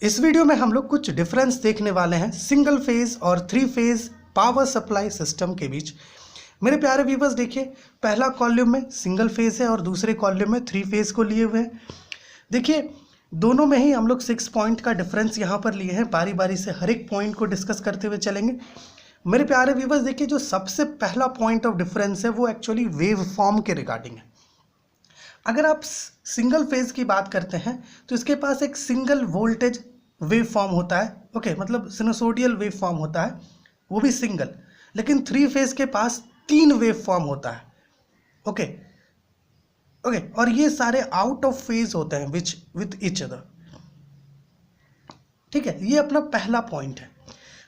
इस वीडियो में हम लोग कुछ डिफरेंस देखने वाले हैं सिंगल फेज और three phase power supply system के बीच। मेरे प्यारे व्यूवर्स, देखिए पहला कॉलम में सिंगल फेज है और दूसरे कॉलम में थ्री फेज को लिए हुए हैं। देखिए दोनों में ही हम लोग 6 पॉइंट का डिफरेंस यहाँ पर लिए हैं। बारी बारी से हर एक पॉइंट को डिस्कस करते हुए चलेंगे। मेरे प्यारे व्यूवर्स, देखिए जो सबसे पहला पॉइंट ऑफ डिफरेंस है वो एक्चुअली वेव फॉर्म के रिगार्डिंग है। अगर आप सिंगल फेज की बात करते हैं तो इसके पास एक सिंगल वोल्टेज वेव फॉर्म होता है, ओके, मतलब सिनुसोइडल वेव फॉर्म होता है, वो भी सिंगल। लेकिन थ्री फेज के पास 3 वेव फॉर्म होता है, ओके, और ये सारे आउट ऑफ फेज होते हैं विथ ईच अदर। ठीक है, ये अपना पहला पॉइंट है।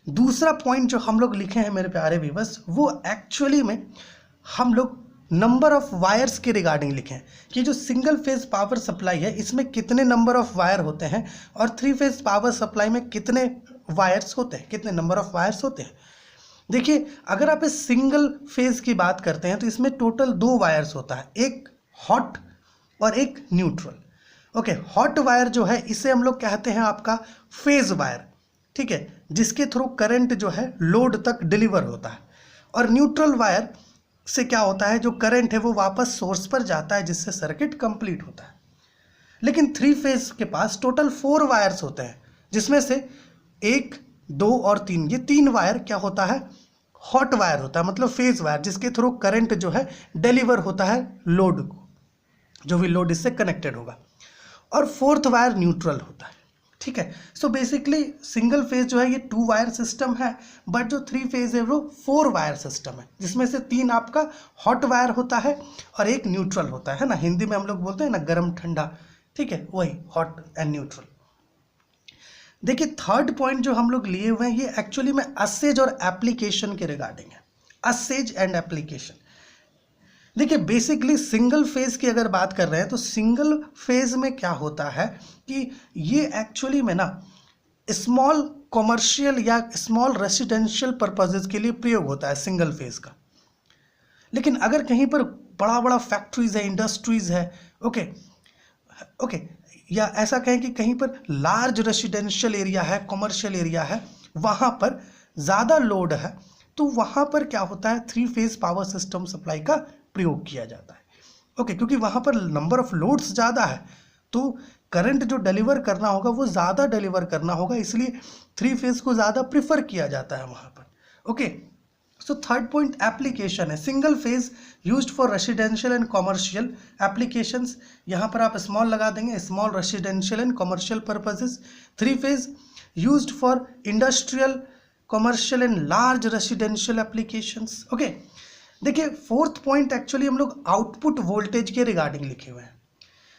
दूसरा पॉइंट जो हम लोग लिखे हैं मेरे प्यारे व्यूअर्स, वो एक्चुअली में हम लोग नंबर ऑफ वायर्स के रिगार्डिंग लिखे हैं कि जो सिंगल फेज पावर सप्लाई है इसमें कितने नंबर ऑफ वायर होते हैं और थ्री फेज पावर सप्लाई में कितने वायर्स होते हैं, कितने नंबर ऑफ वायर्स होते हैं। देखिए अगर आप इस सिंगल फेज की बात करते हैं तो इसमें टोटल 2 वायर्स होता है, एक हॉट और एक न्यूट्रल। ओके, हॉट वायर जो है इसे हम लोग कहते हैं आपका फेज वायर, ठीक है, जिसके थ्रू करंट जो है लोड तक डिलीवर होता है। और न्यूट्रल वायर से क्या होता है, जो करंट है वो वापस सोर्स पर जाता है जिससे सर्किट कंप्लीट होता है। लेकिन थ्री फेज के पास टोटल 4 वायर्स होते हैं, जिसमें से 1, 2 और 3, ये 3 वायर क्या होता है, हॉट वायर होता है, मतलब फेज वायर, जिसके थ्रू करंट जो है डिलीवर होता है लोड को, जो भी लोड इससे कनेक्टेड होगा। और 4th वायर न्यूट्रल होता है। ठीक है, सो बेसिकली सिंगल फेज जो है ये 2 वायर सिस्टम है, बट जो थ्री फेज है वो 4 वायर सिस्टम है, जिसमें से 3 आपका हॉट वायर होता है और एक न्यूट्रल होता है ना, हिंदी में हम लोग बोलते हैं ना गर्म ठंडा, ठीक है, वही हॉट एंड न्यूट्रल। देखिए थर्ड पॉइंट जो हम लोग लिए हुए हैं ये एक्चुअली में असेज और एप्लीकेशन के रिगार्डिंग है, असेज एंड एप्लीकेशन। देखिए बेसिकली सिंगल फेज की अगर बात कर रहे हैं तो सिंगल फेज में क्या होता है कि ये एक्चुअली में ना स्मॉल कॉमर्शियल या स्मॉल रेसिडेंशियल पर्पसेस के लिए प्रयोग होता है सिंगल फेज का। लेकिन अगर कहीं पर बड़ा बड़ा फैक्ट्रीज है, इंडस्ट्रीज है, ओके, या ऐसा कहें कि कहीं पर लार्ज रेसिडेंशियल एरिया है, कॉमर्शियल एरिया है, वहाँ पर ज़्यादा लोड है, तो वहाँ पर क्या होता है, three phase power system supply का प्रयोग किया जाता है। ओके, क्योंकि वहाँ पर नंबर ऑफ लोड्स ज़्यादा है तो करंट जो डिलीवर करना होगा वो ज़्यादा डिलीवर करना होगा, इसलिए थ्री फेज को ज़्यादा प्रिफर किया जाता है वहाँ पर। Okay, so third point application है। Single phase used for residential and commercial applications, यहाँ पर आप स्मॉल लगा देंगे, small residential and commercial purposes. Three phase used for industrial, commercial and large residential applications. Okay, देखिए 4th पॉइंट एक्चुअली हम लोग output voltage के रिगार्डिंग लिखे हुए हैं।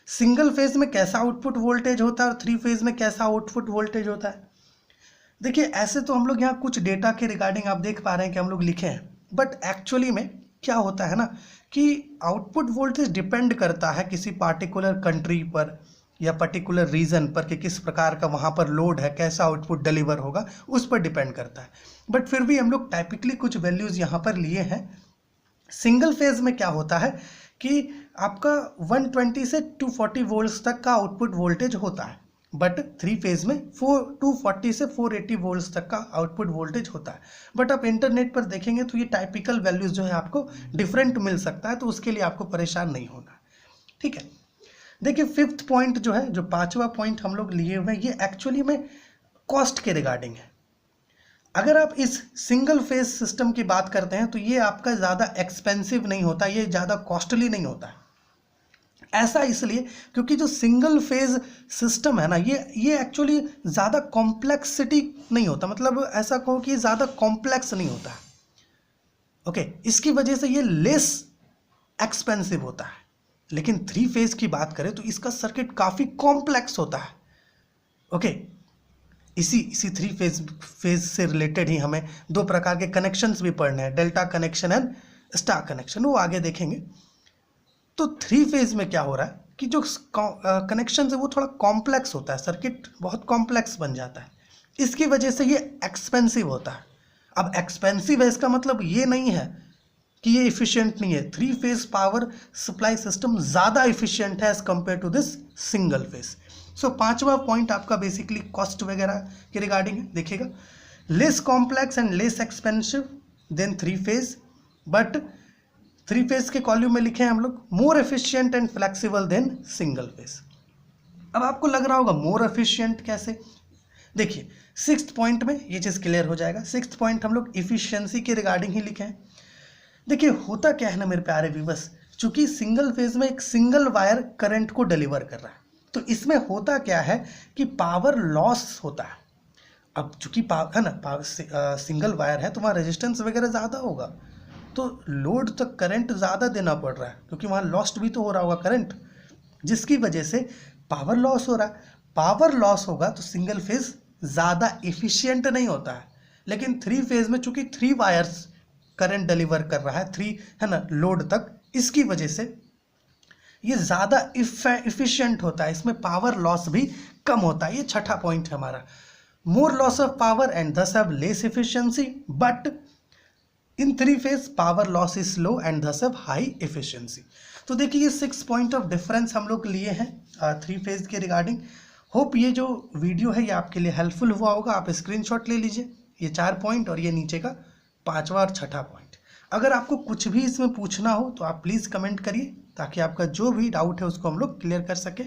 सिंगल फेज में कैसा आउटपुट वोल्टेज होता है और थ्री फेज में कैसा आउटपुट वोल्टेज होता है। देखिए ऐसे तो हम लोग यहाँ कुछ डेटा के रिगार्डिंग आप देख पा रहे हैं कि हम लोग लिखे हैं, बट एक्चुअली में क्या होता है ना कि आउटपुट वोल्टेज डिपेंड करता है किसी पार्टिकुलर कंट्री पर या पर्टिकुलर रीजन पर कि किस प्रकार का वहाँ पर लोड है, कैसा आउटपुट डिलीवर होगा, उस पर डिपेंड करता है। बट फिर भी हम लोग टाइपिकली कुछ वैल्यूज़ यहाँ पर लिए हैं। सिंगल फेज में क्या होता है कि आपका 120 से 240 वोल्ट्स तक का आउटपुट वोल्टेज होता है, बट थ्री फेज में 240 से 480 वोल्ट्स तक का आउटपुट वोल्टेज होता है। बट आप इंटरनेट पर देखेंगे तो ये टाइपिकल वैल्यूज जो है आपको डिफरेंट मिल सकता है, तो उसके लिए आपको परेशान नहीं होना। ठीक है, देखिए 5th पॉइंट जो है, जो 5वां पॉइंट हम लोग लिए हुए हैं, ये एक्चुअली में कॉस्ट के रिगार्डिंग है। अगर आप इस सिंगल फेज सिस्टम की बात करते हैं तो ये आपका ज़्यादा एक्सपेंसिव नहीं होता, ये ज़्यादा कॉस्टली नहीं होता है। ऐसा इसलिए क्योंकि जो सिंगल फेज सिस्टम है ना, ये एक्चुअली ज़्यादा कॉम्प्लेक्सिटी नहीं होता, मतलब ऐसा कहो कि ज़्यादा कॉम्प्लेक्स नहीं होता है। ओके, इसकी वजह से ये लेस एक्सपेंसिव होता है। लेकिन थ्री फेज की बात करें तो इसका सर्किट काफ़ी कॉम्प्लेक्स होता है। ओके, इसी थ्री फेज से रिलेटेड ही हमें 2 प्रकार के कनेक्शंस भी पढ़ने हैं, delta connection and star connection, वो आगे देखेंगे। तो थ्री फेज में क्या हो रहा है कि जो कनेक्शन है वो थोड़ा कॉम्प्लेक्स होता है, सर्किट बहुत कॉम्प्लेक्स बन जाता है, इसकी वजह से ये एक्सपेंसिव होता है। अब एक्सपेंसिव है इसका मतलब ये नहीं है कि ये इफिशियंट नहीं है। Three phase power supply system ज़्यादा इफिशियंट है as compare to this single phase. So पांचवा पॉइंट आपका बेसिकली कॉस्ट वगैरह के रिगार्डिंग है। देखिएगा, less complex and less expensive than three phase, but three phase के कॉलम में लिखे हैं हम लोग more efficient and flexible than single phase. अब आपको लग रहा होगा मोर एफिशिएंट कैसे, देखिए सिक्स्थ पॉइंट में ये चीज़ क्लियर हो जाएगा। सिक्स्थ पॉइंट हम लोग इफिशियंसी के रिगार्डिंग ही लिखे हैं। देखिए होता क्या है ना मेरे प्यारे व्यूअर्स, चूंकि सिंगल फेज में एक सिंगल वायर करंट को डिलीवर कर रहा है, तो इसमें होता क्या है कि पावर लॉस होता है। अब चूंकि है ना सिंगल वायर है तो वहाँ रेजिस्टेंस वगैरह ज़्यादा होगा, तो लोड तक करंट ज़्यादा देना पड़ रहा है, क्योंकि वहाँ लॉस्ट भी तो हो रहा होगा करंट, जिसकी वजह से पावर लॉस हो रहा है। पावर लॉस होगा तो सिंगल फेज ज़्यादा इफिशियंट नहीं होता है, लेकिन थ्री फेज में चूंकि थ्री वायर्स करंट डिलीवर कर रहा है, थ्री है ना लोड तक, इसकी वजह से ये ज़्यादा इफिशियंट होता है, इसमें पावर लॉस भी कम होता है। ये छठा पॉइंट है हमारा, more loss of power and thus have less efficiency, but in three phase power loss is low and thus have high efficiency. तो देखिए ये 6 पॉइंट ऑफ डिफरेंस हम लोग लिए हैं थ्री फेज के रिगार्डिंग। होप ये जो वीडियो है ये आपके लिए हेल्पफुल हुआ होगा। आप स्क्रीनशॉट ले लीजिए, ये 4 पॉइंट और ये नीचे का 5वां और 6ठा पॉइंट। अगर आपको कुछ भी इसमें पूछना हो तो आप प्लीज़ कमेंट करिए, ताकि आपका जो भी डाउट है उसको हम लोग क्लियर कर सके।